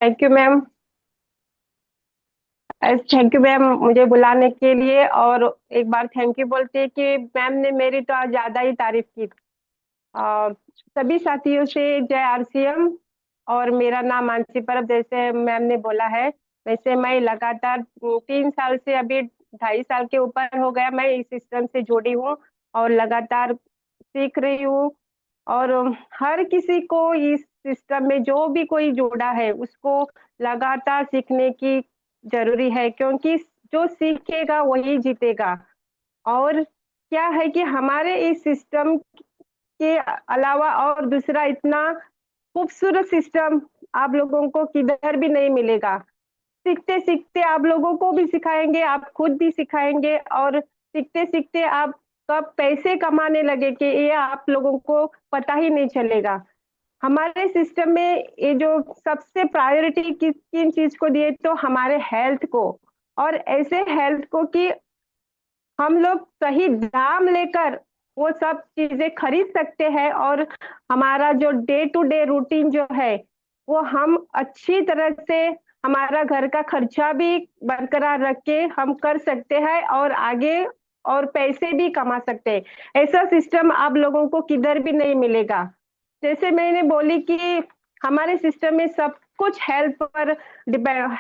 Thank you ma'am. Thank you ma'am मुझे बुलाने के लिए। और एक बार थैंक यू बोलते कि मैम ने मेरी तो आज ज्यादा ही तारीफ की। अ, सभी साथियों से जय आरसीएम। और मेरा नाम मानसी परब, जैसे मैम ने बोला है वैसे मैं लगातार 3 साल से, अभी 2.5 साल के ऊपर हो गया, मैं इस सिस्टम से जुड़ी हूँ और लगातार सीख रही हूँ। और हर किसी को इस सिस्टम में जो भी कोई जुड़ा है उसको लगातार सीखने की जरूरी है, क्योंकि जो सीखेगा वही जीतेगा। और क्या है कि हमारे इस सिस्टम के अलावा और दूसरा इतना खूबसूरत सिस्टम आप लोगों को किधर भी नहीं मिलेगा। सीखते सीखते आप लोगों को भी सिखाएंगे, आप खुद भी सिखाएंगे, और सीखते सीखते आप कब पैसे कमाने लगे कि ये आप लोगों को पता ही नहीं चलेगा। हमारे सिस्टम में ये जो सबसे प्रायोरिटी किस किन चीज को दिए, तो हमारे हेल्थ को। और ऐसे हेल्थ को कि हम लोग सही दाम लेकर वो सब चीजें खरीद सकते हैं, और हमारा जो डे टू डे रूटीन जो है वो हम अच्छी तरह से, हमारा घर का खर्चा भी बरकरार रख के हम कर सकते हैं और आगे और पैसे भी कमा सकते हैं। ऐसा सिस्टम आप लोगों को किधर भी नहीं मिलेगा। जैसे मैंने बोली कि हमारे सिस्टम में सब कुछ हेल्थ पर,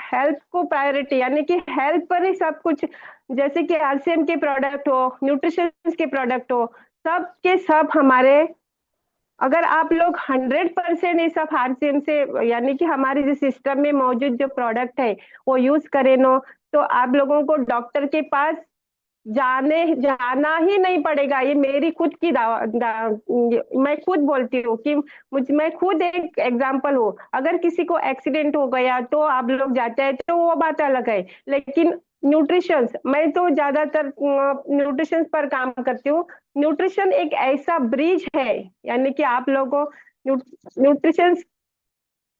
हेल्थ को प्रायोरिटी, यानी कि हेल्थ पर ही सब कुछ। जैसे कि आरसीएम के प्रोडक्ट हो, न्यूट्रिशन के प्रोडक्ट हो, सब के सब हमारे, अगर आप लोग 100% इस सब आरसीएम से, यानी कि हमारे जो सिस्टम में मौजूद जो प्रोडक्ट है वो यूज करें नो, तो आप लोगों को डॉक्टर के पास जाने जाना ही नहीं पड़ेगा। ये मेरी खुद की मैं खुद बोलती हूँ कि मैं खुद एक एग्जाम्पल हूँ। अगर किसी को एक्सीडेंट हो गया तो आप लोग जाते हैं तो वो बात अलग है, लेकिन न्यूट्रिशन, मैं तो ज्यादातर न्यूट्रिशन पर काम करती हूँ। न्यूट्रिशन एक ऐसा ब्रिज है, यानी कि आप लोगों न्यूट्रिशन,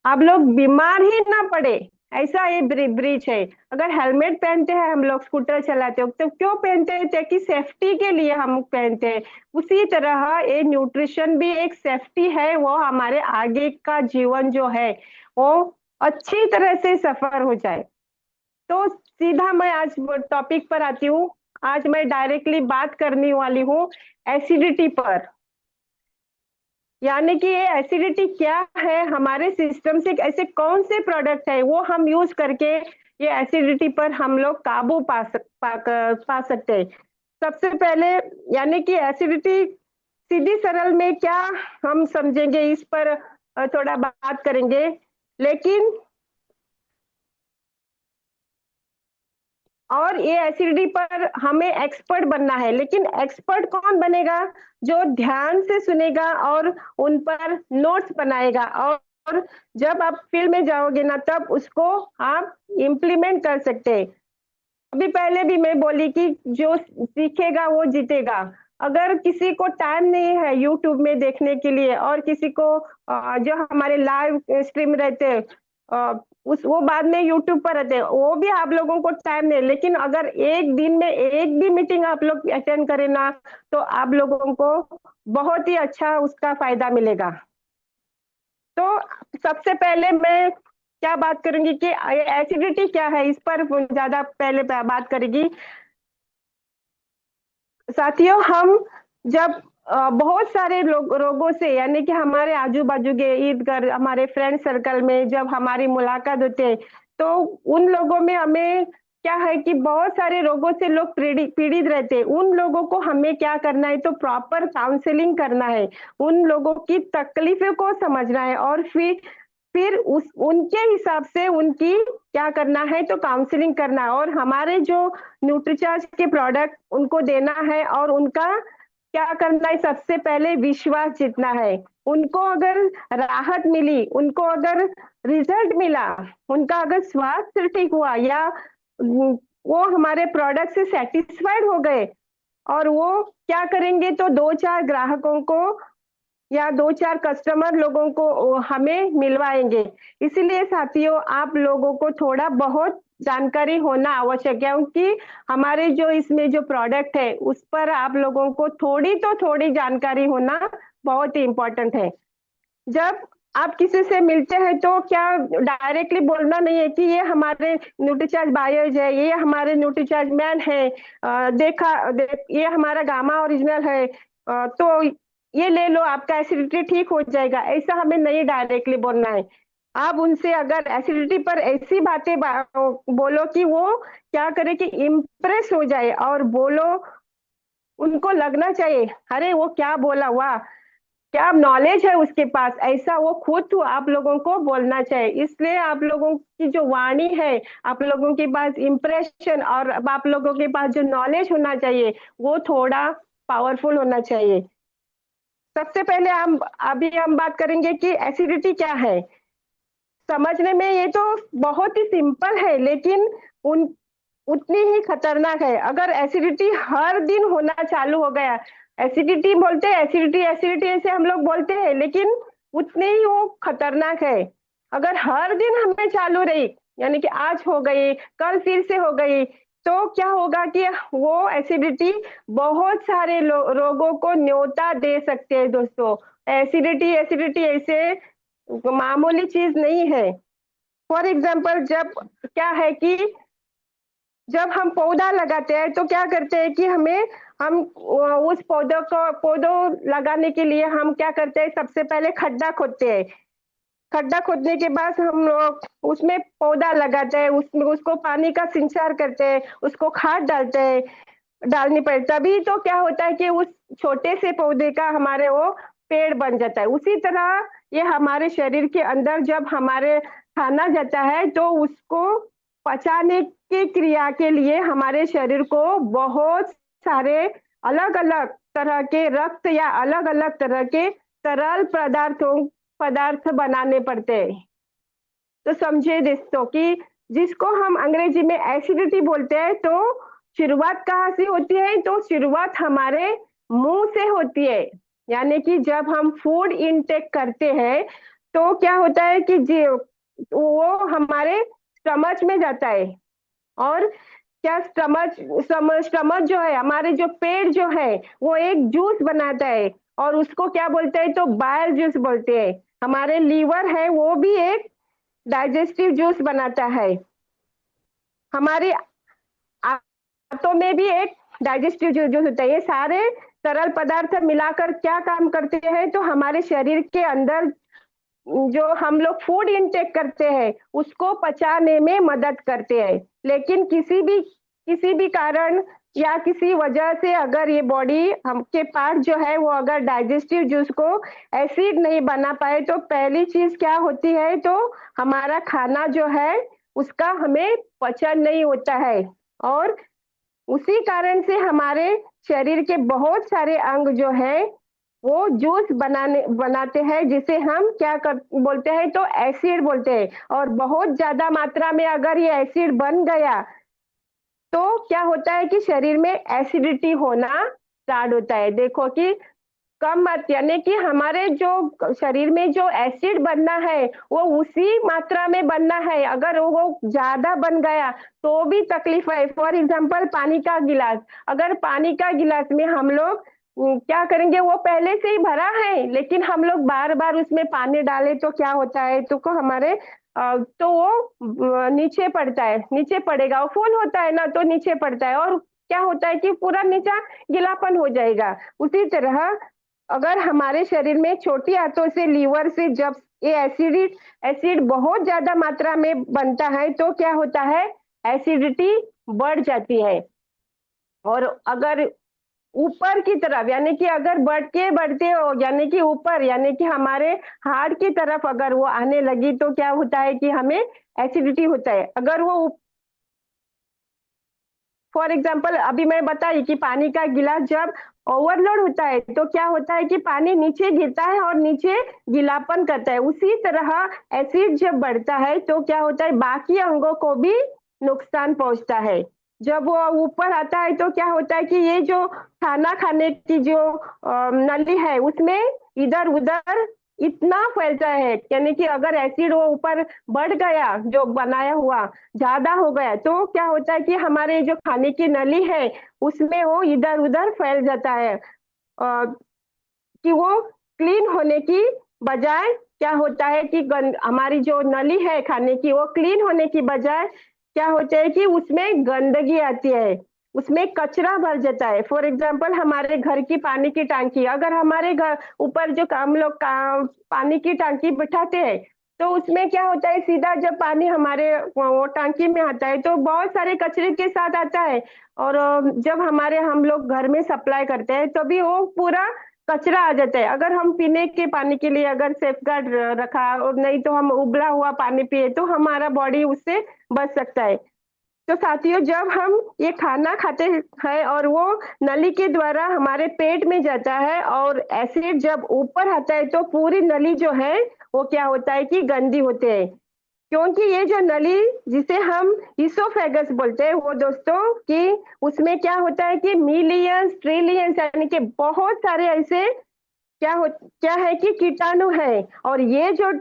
आप लोग बीमार ही ना पड़े, ऐसा ये ब्रिज है। अगर हेलमेट पहनते हैं हम लोग, स्कूटर चलाते हो तो क्यों पहनते हैं? ताकि सेफ्टी के लिए हम पहनते हैं। उसी तरह ये न्यूट्रिशन भी एक सेफ्टी है, वो हमारे आगे का जीवन जो है वो अच्छी तरह से सफर हो जाए। तो सीधा मैं आज टॉपिक पर आती हूँ। आज मैं डायरेक्टली बात करने वाली हूँ एसिडिटी पर। यानी कि ये एसिडिटी क्या है, हमारे सिस्टम से ऐसे कौन से प्रोडक्ट है वो हम यूज करके ये एसिडिटी पर हम लोग काबू पा सकते हैं। सबसे पहले, यानी कि एसिडिटी सीधी सरल में क्या हम समझेंगे, इस पर थोड़ा बात करेंगे। लेकिन और ये एसिडिटी पर हमें एक्सपर्ट बनना है, लेकिन एक्सपर्ट कौन बनेगा? जो ध्यान से सुनेगा और उन पर नोट्स बनाएगा, और जब आप फील्ड में जाओगे ना तब उसको आप इम्प्लीमेंट कर सकते हैं। अभी पहले भी मैं बोली कि जो सीखेगा वो जीतेगा। अगर किसी को टाइम नहीं है यूट्यूब में देखने के लिए, और किसी को जो हमारे लाइव स्ट्रीम रहते हैं, उस वो बाद में यूट्यूब पर रहते हैं, वो भी आप लोगों को टाइम नहीं, लेकिन अगर एक दिन में एक भी मीटिंग आप लोग अटेंड करें ना, तो आप लोगों को बहुत ही अच्छा उसका फायदा मिलेगा। तो सबसे पहले मैं क्या बात करूंगी कि एसिडिटी क्या है, इस पर ज्यादा पहले बात करेगी। साथियों, हम जब बहुत सारे रोगों से, यानी कि हमारे आजू बाजू के इर्द गिर्द हमारे फ्रेंड सर्कल में जब हमारी मुलाकात होती है, तो उन लोगों में हमें क्या है कि बहुत सारे रोगों से लोग पीड़ित रहते हैं। उन लोगों को हमें क्या करना है, तो प्रॉपर काउंसलिंग करना है, उन लोगों की तकलीफों को समझना है, और फिर उस उनके हिसाब से उनकी क्या करना है, तो काउंसलिंग करना है, और हमारे जो न्यूट्रीचार्ज के प्रोडक्ट उनको देना है, और उनका क्या करना है, सबसे पहले विश्वास जीतना है। उनको अगर राहत मिली, उनको अगर रिजल्ट मिला, उनका अगर स्वास्थ्य ठीक हुआ, या वो हमारे प्रोडक्ट से सेटिस्फाइड हो गए, और वो क्या करेंगे, तो 2-4 ग्राहकों को या 2-4 कस्टमर लोगों को हमें मिलवाएंगे। इसीलिए साथियों, आप लोगों को थोड़ा बहुत जानकारी होना आवश्यक है, क्योंकि हमारे जो इसमें जो प्रोडक्ट है उस पर आप लोगों को थोड़ी तो थोड़ी जानकारी होना बहुत ही इंपॉर्टेंट है। जब आप किसी से मिलते हैं तो क्या डायरेक्टली बोलना नहीं है कि ये हमारे न्यूट्रीचार्ज बायोज है, ये हमारे न्यूट्रीचार्ज मैन है, ये हमारा गामा ओरिजिनल है, तो ये ले लो, आपका एसिडिटी ठीक हो जाएगा। ऐसा हमें नहीं डायरेक्टली बोलना है। आप उनसे अगर एसिडिटी पर ऐसी बोलो कि वो क्या करे कि इम्प्रेस हो जाए, और बोलो, उनको लगना चाहिए अरे वो क्या बोला, वाह क्या नॉलेज है उसके पास, ऐसा वो खुद तो आप लोगों को बोलना चाहिए। इसलिए आप लोगों की जो वाणी है, आप लोगों के पास इंप्रेशन और आप लोगों के पास जो नॉलेज होना चाहिए वो थोड़ा पावरफुल होना चाहिए। सबसे पहले हम बात करेंगे कि एसिडिटी क्या है। समझने में ये तो बहुत ही सिंपल है, लेकिन उन उतनी ही खतरनाक है। अगर एसिडिटी हर दिन होना चालू हो गया, एसिडिटी बोलते हैं, एसिडिटी एसिडिटी ऐसे हम लोग बोलते हैं, लेकिन उतनी ही वो खतरनाक है। अगर हर दिन हमें चालू रही, यानी कि आज हो गई, कल फिर से हो गई, तो क्या होगा कि वो एसिडिटी बहुत सारे रोगों को न्योता दे सकते हैं दोस्तों। एसिडिटी एसिडिटी ऐसे मामूली चीज नहीं है। फॉर एग्जाम्पल, जब क्या है कि जब हम पौधा लगाते हैं तो क्या करते हैं कि हम उस पौधों लगाने के लिए हम क्या करते हैं, सबसे पहले खड्डा खोदते हैं। खड्डा खोदने के बाद हम लोग उसमें पौधा लगाते हैं, उसमें उसको पानी का सिंचाई करते हैं, उसको खाद डालनी पड़ती, तभी तो क्या होता है कि उस छोटे से पौधे का हमारे वो पेड़ बन जाता है। उसी तरह ये हमारे शरीर के अंदर जब हमारे खाना जाता है तो उसको पचाने की क्रिया के लिए हमारे शरीर को बहुत सारे अलग अलग तरह के रक्त या अलग अलग तरह के तरल पदार्थ बनाने पड़ते हैं। तो समझे दोस्तों कि जिसको हम अंग्रेजी में एसिडिटी बोलते हैं, तो शुरुआत कहाँ से होती है, तो शुरुआत हमारे मुंह से होती है। यानी कि जब हम फूड इनटेक करते हैं तो क्या होता है कि वो हमारे स्टमच में जाता है। और क्या स्टमच जो है, हमारे जो पेट जो है, वो एक जूस बनाता है, और उसको क्या बोलते हैं, तो बायल जूस बोलते हैं। हमारे लीवर है वो भी एक डाइजेस्टिव जूस बनाता है। हमारे आंतों में भी एक डाइजेस्टिव जूस होता है। ये सारे तरल पदार्थ मिलाकर क्या काम करते हैं, तो हमारे शरीर के अंदर जो हम लोग फूड इनटेक करते हैं उसको पचाने में मदद करते हैं। लेकिन किसी भी कारण या किसी वजह से अगर ये बॉडी हमके पार्ट जो है वो अगर डाइजेस्टिव जूस को एसिड नहीं बना पाए, तो पहली चीज क्या होती है, तो हमारा खाना जो है उसका हमें पचन नहीं होता है। और उसी कारण से हमारे शरीर के बहुत सारे अंग जो है वो जूस बनाते हैं, जिसे हम बोलते हैं, तो एसिड बोलते हैं। और बहुत ज्यादा मात्रा में अगर ये एसिड बन गया तो क्या होता है कि शरीर में एसिडिटी होना स्टार्ट होता है। देखो कि कम मत, यानी कि हमारे जो शरीर में जो एसिड बनना है वो उसी मात्रा में बनना है। अगर वो ज्यादा बन गया तो भी तकलीफ है। फॉर एग्जाम्पल, पानी का गिलास, अगर पानी का गिलास में हम लोग क्या करेंगे, वो पहले से ही भरा है, लेकिन हम लोग बार बार उसमें पानी डाले तो क्या होता है, तो को हमारे तो वो नीचे पड़ता है, नीचे पड़ेगा, वो फुल होता है ना तो नीचे पड़ता है, और क्या होता है कि पूरा नीचा गीलापन हो जाएगा। उसी तरह अगर हमारे शरीर में छोटी आंतों से, लीवर से जब ये एसिड बहुत ज्यादा मात्रा में बनता है तो क्या होता है, एसिडिटी बढ़ जाती है। और अगर ऊपर की तरफ, यानी कि अगर बढ़ते बढ़ते हो, यानी कि ऊपर, यानी कि हमारे हार्ट की तरफ अगर वो आने लगी तो क्या होता है कि हमें एसिडिटी होता है। अगर वो फॉर एग्जाम्पल, अभी मैं बताई कि पानी का गिलास जब ओवरलोड होता है तो क्या होता है कि पानी नीचे गिरता है और नीचे गीलापन करता है। उसी तरह एसिड जब बढ़ता है तो क्या होता है, बाकी अंगों को भी नुकसान पहुंचता है। जब वो ऊपर आता है तो क्या होता है कि ये जो खाना खाने की जो नली है उसमें इधर उधर इतना फैलता है, यानी कि अगर एसिड वो ऊपर बढ़ गया, जो बनाया हुआ ज्यादा हो गया, तो क्या होता है कि हमारे जो खाने की नली है उसमें वो इधर उधर फैल जाता है, कि वो क्लीन होने की बजाय क्या होता है कि हमारी जो नली है खाने की, वो क्लीन होने की बजाय क्या होता है कि उसमें गंदगी आती है, उसमें कचरा भर जाता है। फॉर एग्जाम्पल, हमारे घर की पानी की टंकी, अगर हमारे घर ऊपर जो हम लोग पानी की टंकी बिठाते हैं, तो उसमें क्या होता है, सीधा जब पानी हमारे वो टंकी में आता है तो बहुत सारे कचरे के साथ आता है। और जब हम लोग घर में सप्लाई करते हैं तभी वो पूरा कचरा आ जाता है। अगर हम पीने के पानी के लिए अगर सेफ गार्ड रखा, और नहीं तो हम उबला हुआ पानी पिए, तो हमारा बॉडी उससे बच सकता है। तो साथियों, जब हम ये खाना खाते हैं और वो नली के द्वारा हमारे पेट में जाता है और एसिड जब ऊपर आता है, तो पूरी नली जो है वो क्या होता है कि गंदी होते हैं। क्योंकि ये जो नली, जिसे हम इसोफेगस बोलते हैं, वो दोस्तों कि उसमें क्या होता है कि मिलियंस ट्रिलियंस यानी कि बहुत सारे ऐसे क्या है कि कीटाणु है। और ये जो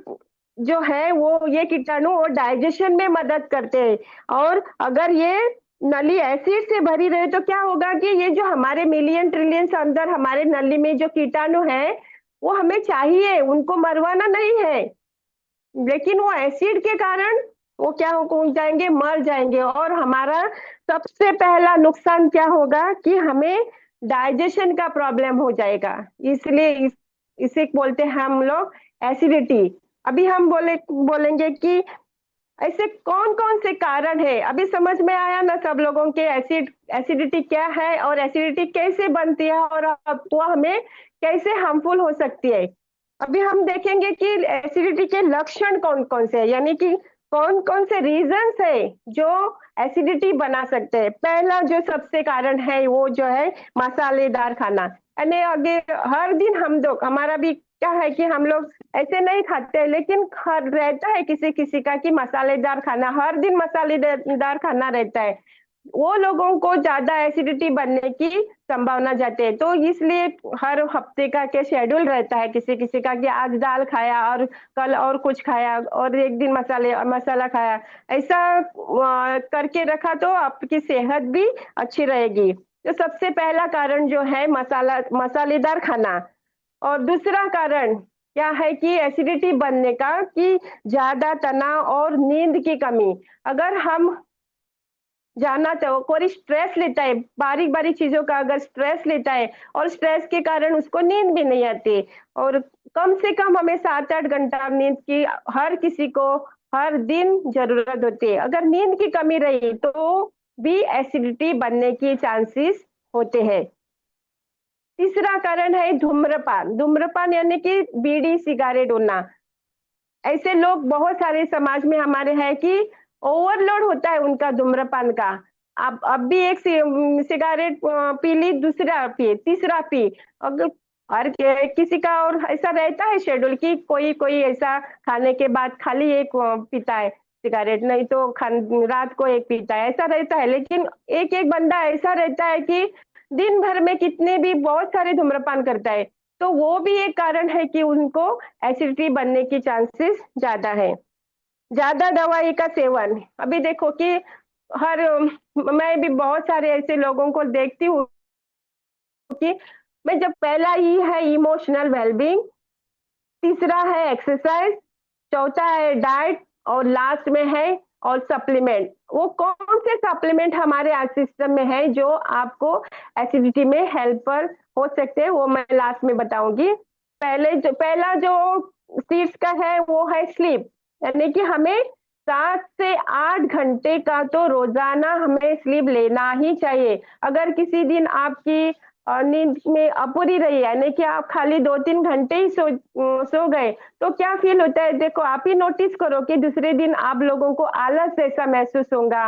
जो है वो ये कीटाणु वो डाइजेशन में मदद करते हैं। और अगर ये नली एसिड से भरी रहे तो क्या होगा कि ये जो हमारे मिलियन ट्रिलियंस अंदर हमारे नली में जो कीटाणु है, वो हमें चाहिए, उनको मरवाना नहीं है, लेकिन वो एसिड के कारण वो क्या हो जाएंगे, मर जाएंगे। और हमारा सबसे पहला नुकसान क्या होगा कि हमें डाइजेशन का प्रॉब्लम हो जाएगा। इसलिए इसे बोलते हैं हम लोग एसिडिटी। अभी हम बोलेंगे कि ऐसे कौन कौन से कारण है। अभी समझ में आया ना सब लोगों के एसिडिटी क्या है और एसिडिटी कैसे बनती है और वो हमें कैसे हार्मफुल हो सकती है। अभी हम देखेंगे कि एसिडिटी के लक्षण कौन कौन से हैं, यानी कि कौन कौन से रीजंस है जो एसिडिटी बना सकते हैं। पहला जो सबसे कारण है वो जो है मसालेदार खाना। यानी आगे हर दिन हम लोग, हमारा भी क्या है कि हम लोग ऐसे नहीं खाते, लेकिन रहता है किसी किसी का कि मसालेदार खाना, हर दिन मसालेदार खाना रहता है, वो लोगों को ज्यादा एसिडिटी बनने की संभावना जाती है। तो इसलिए हर हफ्ते का क्या शेड्यूल रहता है किसी किसी का कि आज दाल खाया और कल और कुछ खाया और एक दिन मसाला खाया, ऐसा करके रखा तो आपकी सेहत भी अच्छी रहेगी। तो सबसे पहला कारण जो है मसालेदार खाना। और दूसरा कारण क्या है कि एसिडिटी बनने का कि ज्यादा तनाव और नींद की कमी। अगर हम जानना चाहो, कोई स्ट्रेस लेता है, बारीक बारीक चीजों का अगर स्ट्रेस लेता है और स्ट्रेस के कारण उसको नींद भी नहीं आती, और कम से कम हमें 7-8 घंटा नींद की हर किसी को हर दिन जरूरत होती है। अगर नींद की कमी रही तो भी एसिडिटी बनने की चांसेस होते हैं। तीसरा कारण है धूम्रपान। धूम्रपान यानी कि बीड़ी सिगारेट होना। ऐसे लोग बहुत सारे समाज में हमारे हैं कि ओवरलोड होता है उनका धूम्रपान का। अब भी एक सिगारेट पी ली, दूसरा पी, तीसरा पी। अगर हर किसी का और ऐसा रहता है शेड्यूल कि कोई कोई ऐसा खाने के बाद खाली एक पीता है सिगारेट, नहीं तो रात को एक पीता है, ऐसा रहता है। लेकिन एक एक बंदा ऐसा रहता है कि दिन भर में कितने भी बहुत सारे धूम्रपान करता है। तो वो भी एक कारण है कि उनको एसिडिटी बनने की चांसेस ज्यादा है। ज्यादा दवाई का सेवन। अभी देखो कि हर मैं भी बहुत सारे ऐसे लोगों को देखती हूँ कि मैं जब पहला ही है इमोशनल वेलबींग, तीसरा है एक्सरसाइज, चौथा है डाइट, और लास्ट में है और सप्लीमेंट। वो कौन से सप्लीमेंट हमारे सिस्टम में है जो आपको एसिडिटी में हेल्पर हो सकते हैं, वो मैं लास्ट में बताऊंगी। पहला जो सीड्स का है वो है स्लीप। यानी कि हमें 7 से 8 घंटे का तो रोजाना हमें स्लीप लेना ही चाहिए। अगर किसी दिन आपकी नींद में अपूरी रही, यानी कि आप खाली 2-3 घंटे ही सो गए, तो क्या फील होता है। देखो, आप ही नोटिस करो कि दूसरे दिन आप लोगों को आलस जैसा महसूस होगा,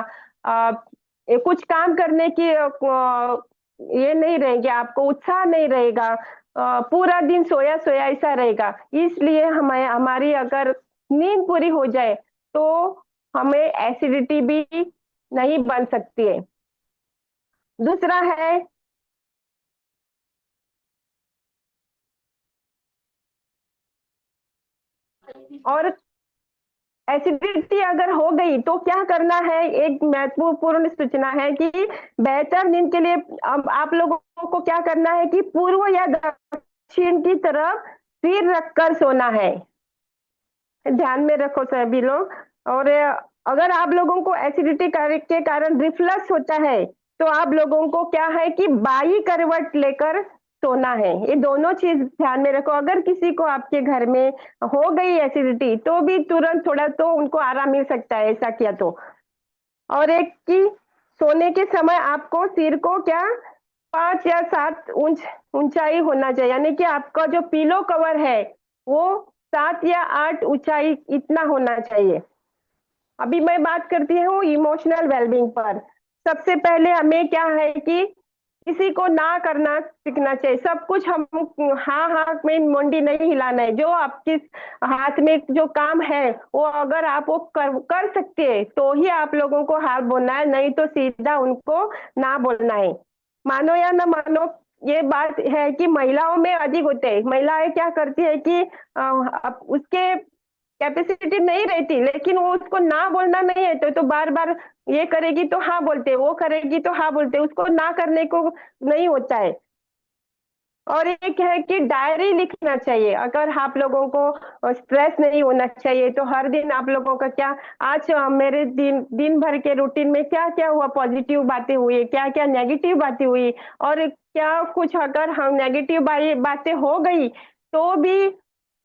कुछ काम करने की ये नहीं रहेंगे, आपको उत्साह नहीं रहेगा, पूरा दिन सोया सोया ऐसा रहेगा। इसलिए हमें हमारी अगर नींद पूरी हो जाए तो हमें एसिडिटी भी नहीं बन सकती है। दूसरा है, और एसिडिटी अगर हो गई तो क्या करना है, एक महत्वपूर्ण सूचना है कि बेहतर नींद के लिए अब आप लोगों को क्या करना है कि पूर्व या दक्षिण की तरफ सिर रखकर सोना है। ध्यान में रखो सभी लोग। और अगर आप लोगों को एसिडिटी के कारण रिफ्लक्स होता है, तो आप लोगों को क्या है कि बाई करवट लेकर सोना है। ये दोनों चीज ध्यान में रखो। अगर किसी को आपके घर में हो गई एसिडिटी, तो भी तुरंत थोड़ा तो उनको आराम मिल सकता है ऐसा किया तो। और एक कि सोने के समय आपको सिर को क्या 5 या 7 ऊंचाई होना चाहिए, यानी कि आपका जो पिलो कवर है वो 7 या 8 ऊंचाई इतना होना चाहिए। अभी मैं बात करती हूँ इमोशनल वेलबींग पर। सबसे पहले हमें क्या है कि किसी को ना करना सीखना चाहिए। सब कुछ हम हाँ हाँ में मुंडी नहीं हिलाना है। जो आपके हाथ में जो काम है वो अगर आप वो कर सकते हैं तो ही आप लोगों को हाँ बोलना है, नहीं तो सीधा उनको ना बोलना है। मानो या ना मानो, ये बात है कि महिलाओं में अधिक होते हैं। महिलाएं क्या करती है कि उसके कैपेसिटी नहीं रहती, लेकिन वो उसको ना बोलना नहीं है तो बार बार ये करेगी तो हाँ बोलते, वो करेगी तो हाँ बोलते, उसको ना करने को नहीं होता है। और एक है कि डायरी लिखना चाहिए। अगर आप लोगों को स्ट्रेस नहीं होना चाहिए तो हर दिन आप लोगों का क्या, आज मेरे दिन दिन भर के रूटीन में क्या क्या हुआ, पॉजिटिव बातें हुई, क्या क्या नेगेटिव बातें हुई, और क्या कुछ अगर हम नेगेटिव बातें हो गई तो भी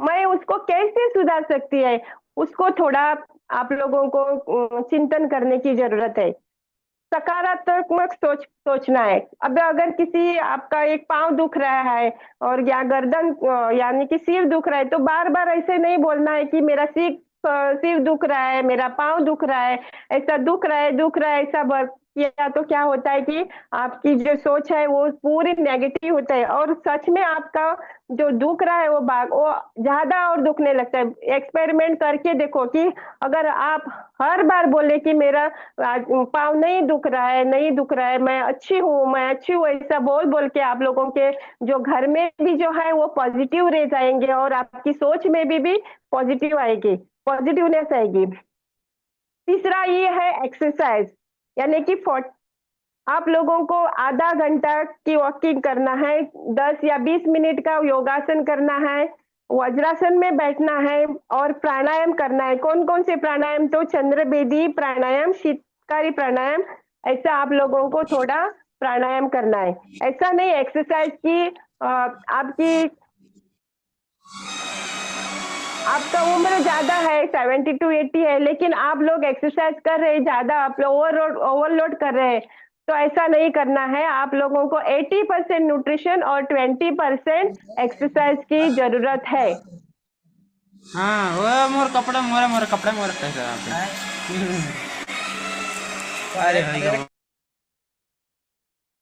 मैं उसको कैसे सुधार सकती है, उसको थोड़ा आप लोगों को चिंतन करने की जरूरत है। सकारात्मक सोचना है। अब अगर किसी आपका एक पाँव दुख रहा है और या गर्दन यानी कि सिर दुख रहा है, तो बार बार ऐसे नहीं बोलना है कि मेरा सिर दुख रहा है, मेरा पाँव दुख रहा है, ऐसा दुख रहा है ऐसा किया तो क्या होता है कि आपकी जो सोच है वो पूरी नेगेटिव होता है, और सच में आपका जो दुख रहा है वो ज्यादा और दुखने लगता है। एक्सपेरिमेंट करके देखो कि अगर आप हर बार बोले कि मेरा पाँव नहीं दुख रहा है, नहीं दुख रहा है, मैं अच्छी हूँ, मैं अच्छी हूँ, ऐसा बोल बोल के आप लोगों के जो घर में भी जो है वो पॉजिटिव रह जाएंगे, और आपकी सोच में भी पॉजिटिव आएगी, पॉजिटिवनेस आएगी। तीसरा ये है एक्सरसाइज, यानी कि आप लोगों को आधा घंटा की वॉकिंग करना है, 10 या 20 मिनट का योगासन करना है, वज्रासन में बैठना है, और प्राणायाम करना है। कौन कौन से प्राणायाम, तो चंद्र बेदी प्राणायाम, शीतकारी प्राणायाम, ऐसा आप लोगों को थोड़ा प्राणायाम करना है। ऐसा नहीं एक्सरसाइज की आपकी आपका उम्र ज्यादा है, 70 to 80 है, लेकिन आप लोग एक्सरसाइज कर रहे हैं ज्यादा, आप लोग ओवरलोड कर रहे हैं, तो ऐसा नहीं करना है। आप लोगों को 80% न्यूट्रिशन और 20% एक्सरसाइज की जरूरत है। हाँ वो मोर कपड़ा मोरे कपड़ा मोरे कैसे अरे भाई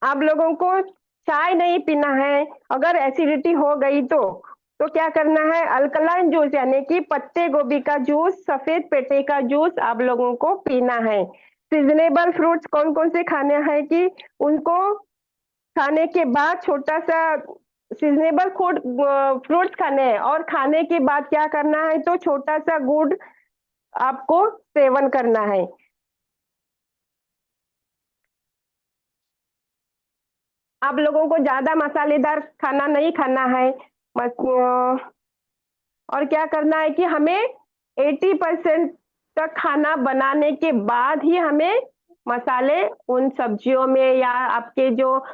आप लोगों को चाय नहीं पीना है। अगर एसिडिटी हो गई तो क्या करना है, अल्कलाइन जूस यानी कि पत्ते गोभी का जूस, सफेद पेटे का जूस आप लोगों को पीना है। सीजनेबल फ्रूट्स कौन कौन से खाने हैं कि उनको खाने के बाद छोटा सा सीजनेबल फूड फ्रूट्स खाने हैं, और खाने के बाद क्या करना है तो छोटा सा गुड़ आपको सेवन करना है। आप लोगों को ज्यादा मसालेदार खाना नहीं खाना है। और क्या करना है कि हमें 80% तक खाना बनाने के बाद ही हमें मसाले उन सब्जियों में या आपके जो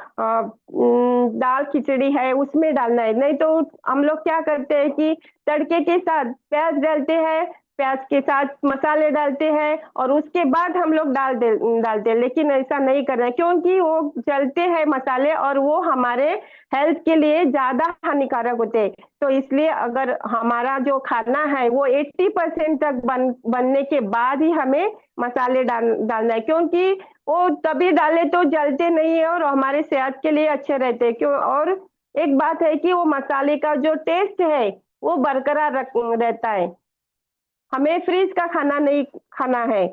दाल खिचड़ी है उसमें डालना है। नहीं तो हम लोग क्या करते हैं कि तड़के के साथ प्याज डालते हैं, प्याज के साथ मसाले डालते हैं, और उसके बाद हम लोग डालते हैं, लेकिन ऐसा नहीं करना है क्योंकि वो जलते हैं मसाले और वो हमारे हेल्थ के लिए ज्यादा हानिकारक होते हैं। तो इसलिए अगर हमारा जो खाना है वो 80% तक बनने के बाद ही हमें मसाले डालना है, क्योंकि वो तभी डाले तो जलते नहीं है और हमारे सेहत के लिए अच्छे रहते हैं। क्यों, और एक बात है कि वो मसाले का जो टेस्ट है वो बरकरार रहता है। हमें फ्रीज का खाना नहीं खाना है।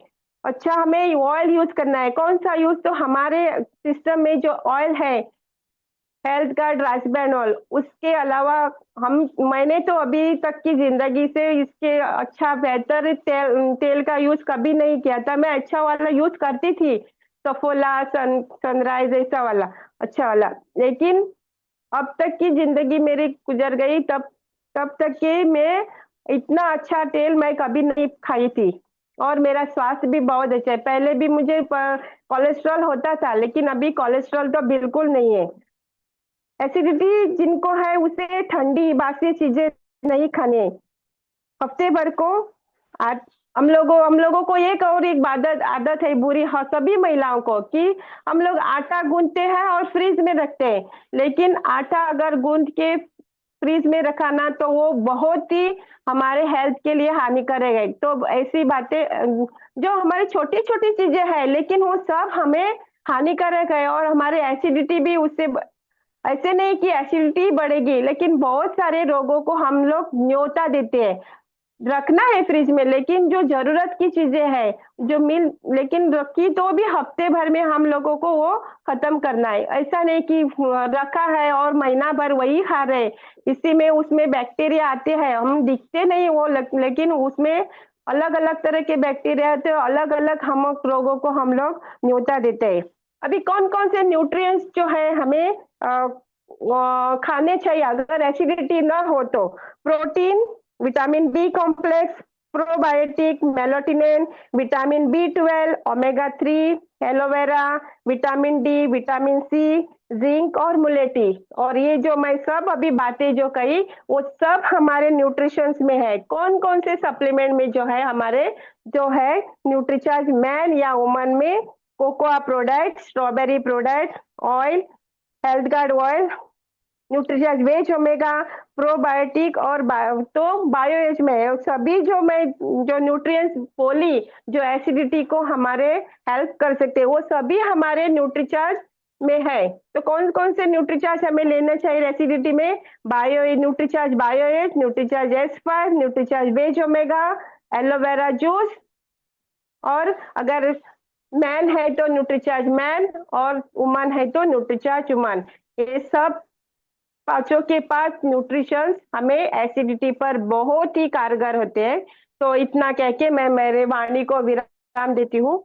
अच्छा, हमें ऑयल यूज करना है। कौन सा यूज, तो हमारे सिस्टम में जो ऑयल है, हेल्थ कार्ड राइसब्रान ऑयल, उसके अलावा हम मैंने तो अभी तक की जिंदगी से इसके अच्छा बेहतर तेल का यूज कभी नहीं किया था। मैं अच्छा वाला यूज करती थी, सफोला, सनराइज, ऐसा वाला अच्छा वाला, लेकिन अब तक की जिंदगी मेरी गुजर गई तब तब तक कि मैं इतना अच्छा तेल मैं कभी नहीं खाई थी। और मेरा स्वास्थ्य भी बहुत अच्छा है। पहले भी मुझे कोलेस्ट्रॉल होता था, लेकिन अभी कोलेस्ट्रॉल तो बिल्कुल नहीं है। एसिडिटी जिनको है उसे ठंडी बासी चीजें नहीं खानी है। हफ्ते भर को आ, हम लोगों को एक आदत आदत है बुरी, हाँ, सभी महिलाओं को, कि हम लोग आटा गूंथते हैं और फ्रीज में रखते हैं। लेकिन आटा अगर गूंथ के फ्रीज में रखा ना, तो वो बहुत ही हमारे हेल्थ के लिए हानिकारक है। तो ऐसी बातें जो हमारी छोटी छोटी चीजें हैं, लेकिन वो सब हमें हानिकारक है। और हमारे एसिडिटी भी उससे ऐसे नहीं कि एसिडिटी बढ़ेगी, लेकिन बहुत सारे रोगों को हम लोग न्योता देते हैं। रखना है फ्रिज में, लेकिन जो जरूरत की चीजें हैं, जो मिल लेकिन रखी तो भी हफ्ते भर में हम लोगों को वो खत्म करना है। ऐसा नहीं कि रखा है और महीना भर वही खा रहे। इसी में उसमें बैक्टीरिया आते हैं, हम दिखते नहीं वो, लेकिन उसमें अलग अलग तरह के बैक्टीरिया आते हैं, अलग अलग हम रोगों को हम लोग न्योता देते हैं। अभी कौन कौन से न्यूट्रिएंट्स जो है हमें खाने चाहिए अगर एसिडिटी ना हो? तो protein, vitamin B complex, probiotic, melatonin, vitamin B 12, omega 3, aloe vera, vitamin D, vitamin C, zinc और मुलेटी। और ये जो मैं सब अभी बातें जो कही, वो सब हमारे न्यूट्रिशंस में है। कौन कौन से सप्लीमेंट में जो है हमारे जो है न्यूट्रीचार्ज मैन या वुमन में, cocoa product, strawberry product, oil, health guard oil, nutrition veg omega, probiotic और बायो एज में सभी जो मैं जो न्यूट्रिएंट्स बोली, जो एसिडिटी को हमारे हेल्प कर सकते हैं, वो सभी हमारे न्यूट्रीचार्ज में है। तो कौन कौन से न्यूट्रीचार्ज हमें लेना चाहिए एसिडिटी में? Nutricharge bio age, Nutricharge S5, Nutricharge veg omega, aloe vera juice, और अगर मैन है तो न्यूट्रीचार्ज मैन, और वुमन है तो न्यूट्रीचार्ज वुमन। ये सब पांचों के पास न्यूट्रिशन हमें एसिडिटी पर बहुत ही कारगर होते हैं। तो इतना कह के मैं मेरे वाणी को विराम देती हूँ।